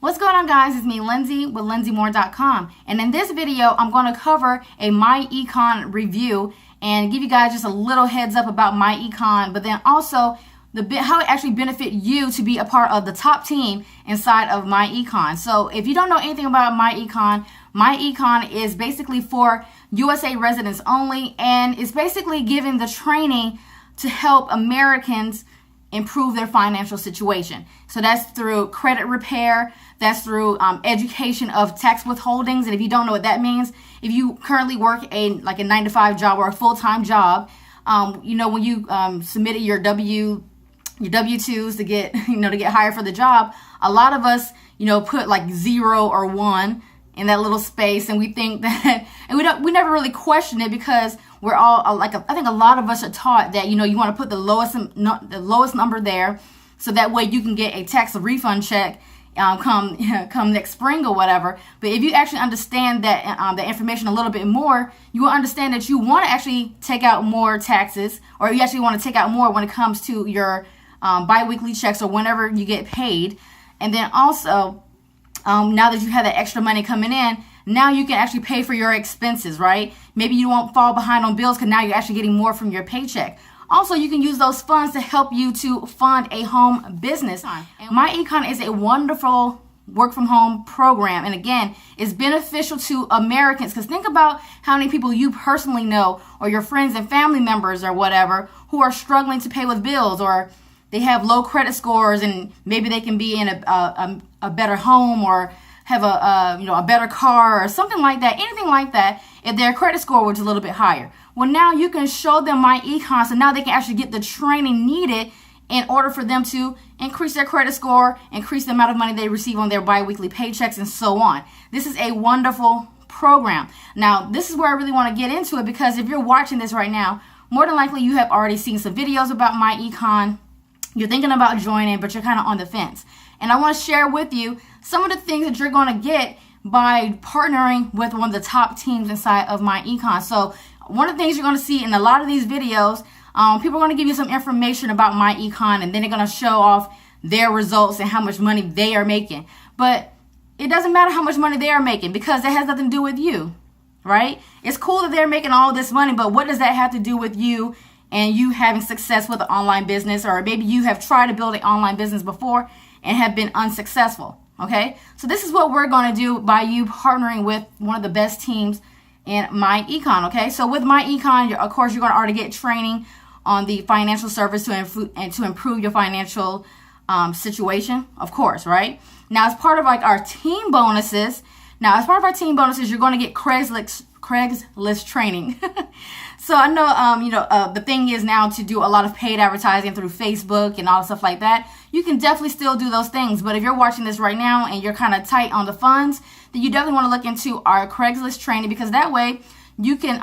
What's going on, guys? It's me, Linsay, with LindsayMoore.com. And in this video, I'm going to cover a MyEcon review and give you guys just a little heads up about MyEcon, but then also how it actually benefit you to be a part of the top team inside of MyEcon. So if you don't know anything about MyEcon is basically for USA residents only, and it's basically giving the training to help Americans improve their financial situation. So that's through credit repair, that's through education of tax withholdings. And if you don't know what that means, if you currently work a 9-to-5 job or a full-time job, when you submitted your W-2s to get hired for the job, a lot of us put like 0 or 1 in that little space, and we think that, and we never really question it, because we're all I think a lot of us are taught that you want to put the lowest number there, so that way you can get a tax refund check come next spring or whatever. But if you actually understand that the information a little bit more, you will understand that you want to actually take out more taxes, or you actually want to take out more when it comes to your bi-weekly checks or whenever you get paid. And then also, now that you have that extra money coming in, now you can actually pay for your expenses, right? Maybe you won't fall behind on bills because now you're actually getting more from your paycheck. Also, you can use those funds to help you to fund a home business. MyEcon is a wonderful work from home program, and again, it's beneficial to Americans, because think about how many people you personally know, or your friends and family members or whatever, who are struggling to pay with bills, or they have low credit scores, and maybe they can be in a better home, or have a better car or something like that, anything like that, if their credit score was a little bit higher. Well, now you can show them MyEcon, so now they can actually get the training needed in order for them to increase their credit score, increase the amount of money they receive on their bi-weekly paychecks, and so on. This is a wonderful program. Now, this is where I really want to get into it, because if you're watching this right now, more than likely you have already seen some videos about MyEcon. You're thinking about joining, but you're kind of on the fence. And I want to share with you some of the things that you're going to get by partnering with one of the top teams inside of MyEcon. So one of the things you're going to see in a lot of these videos, people are going to give you some information about MyEcon, and then they're going to show off their results and how much money they are making. But it doesn't matter how much money they are making, because that has nothing to do with you, right? It's cool that they're making all this money, but what does that have to do with you and you having success with an online business? Or maybe you have tried to build an online business before and have been unsuccessful, okay? So this is what we're going to do by you partnering with one of the best teams in MyEcon, okay? So with MyEcon, of course, you're going to already get training on the financial service to improve your financial situation, of course, right? Now, as part of our team bonuses, you're going to get Craigslist training. So I know, the thing is now to do a lot of paid advertising through Facebook and all stuff like that. You can definitely still do those things. But if you're watching this right now and you're kind of tight on the funds, then you definitely want to look into our Craigslist training, because that way you can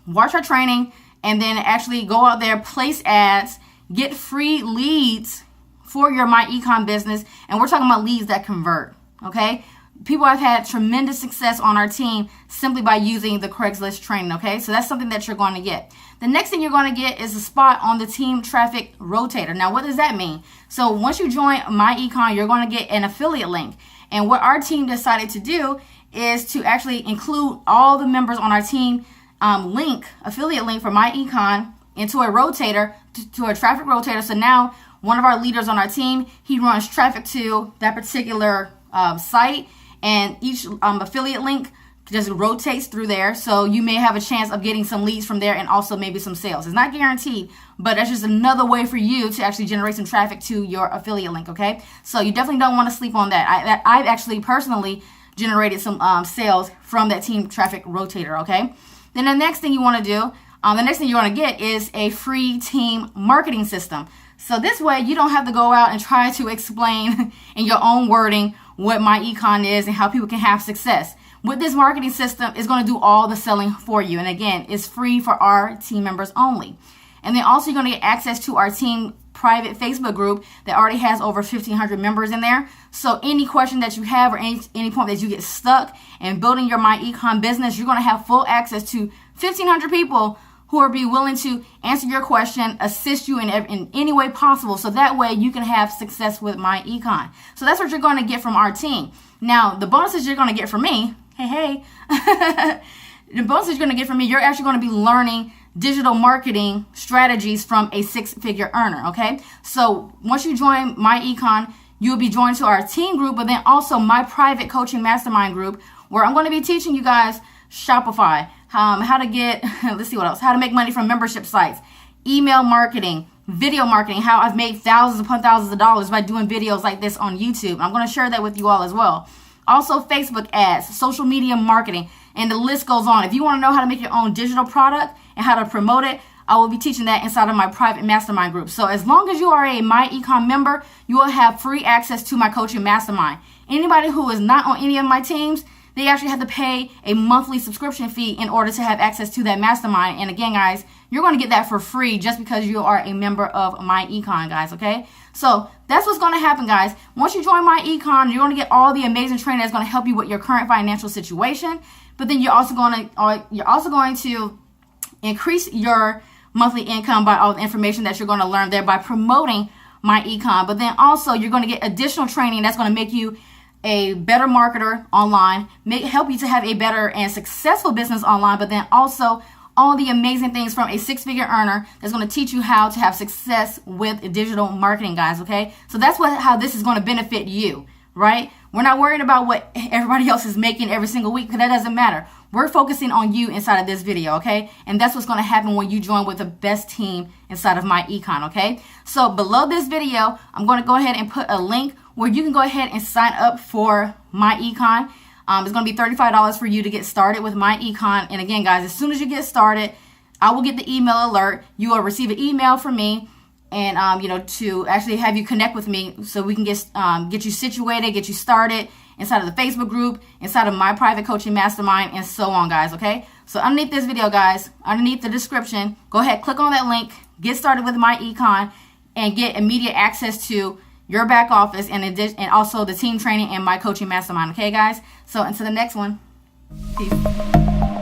watch our training and then actually go out there, place ads, get free leads for your MyEcon business. And we're talking about leads that convert, okay? People have had tremendous success on our team simply by using the Craigslist training, okay? So that's something that you're going to get. The next thing you're going to get is a spot on the team traffic rotator. Now, what does that mean? So once you join MyEcon, you're going to get an affiliate link. And what our team decided to do is to actually include all the members on our team affiliate link for MyEcon into a rotator, to a traffic rotator. So now one of our leaders on our team, he runs traffic to that particular site, and each affiliate link just rotates through there. So you may have a chance of getting some leads from there, and also maybe some sales. It's not guaranteed, but that's just another way for you to actually generate some traffic to your affiliate link, okay? So you definitely don't want to sleep on that. I've actually personally generated some sales from that team traffic rotator, okay? Then the next thing you want to do, the next thing you want to get is a free team marketing system. So this way you don't have to go out and try to explain in your own wording what MyEcon is and how people can have success. With this marketing system, it's going to do all the selling for you. And again, it's free for our team members only. And then also you're going to get access to our team private Facebook group that already has over 1,500 members in there. So any question that you have, or any point that you get stuck in building your MyEcon business, you're going to have full access to 1,500 people who will be willing to answer your question, assist you in any way possible, so that way you can have success with MyEcon. So that's what you're going to get from our team. Now, the bonuses you're going to get from me, hey, the bonuses you're going to get from me, you're actually going to be learning digital marketing strategies from a six-figure earner, okay? So once you join MyEcon, you'll be joined to our team group, but then also my private coaching mastermind group, where I'm going to be teaching you guys Shopify, how to get, let's see what else, how to make money from membership sites, email marketing, video marketing, how I've made thousands upon thousands of dollars by doing videos like this on YouTube. I'm going to share that with you all as well. Also, Facebook ads, social media marketing, and the list goes on. If you want to know how to make your own digital product and how to promote it, I will be teaching that inside of my private mastermind group. So as long as you are a MyEcon member, you will have free access to my coaching mastermind. Anybody who is not on any of my teams, they actually have to pay a monthly subscription fee in order to have access to that mastermind. And again, guys, you're going to get that for free just because you are a member of MyEcon, guys, okay? So that's what's going to happen, guys. Once you join MyEcon, you're going to get all the amazing training that's going to help you with your current financial situation. But then you're also going to increase your monthly income by all the information that you're going to learn there by promoting MyEcon. But then also you're going to get additional training that's going to make you a better marketer online, help you to have a better and successful business online, but then also all the amazing things from a six-figure earner that's going to teach you how to have success with digital marketing, guys, okay? So that's how this is going to benefit you, right? We're not worried about what everybody else is making every single week, because that doesn't matter. We're focusing on you inside of this video, okay? And that's what's going to happen when you join with the best team inside of MyEcon, okay? So below this video, I'm going to go ahead and put a link where you can go ahead and sign up for MyEcon. It's going to be $35 for you to get started with MyEcon. And again, guys, as soon as you get started, I will get the email alert. You will receive an email from me, and to actually have you connect with me so we can get you situated, get you started inside of the Facebook group, inside of my private coaching mastermind, and so on, guys, okay? So underneath this video, guys, underneath the description, go ahead, click on that link, get started with MyEcon, and get immediate access to your back office and also the team training and my coaching mastermind, okay, guys? So until the next one, peace.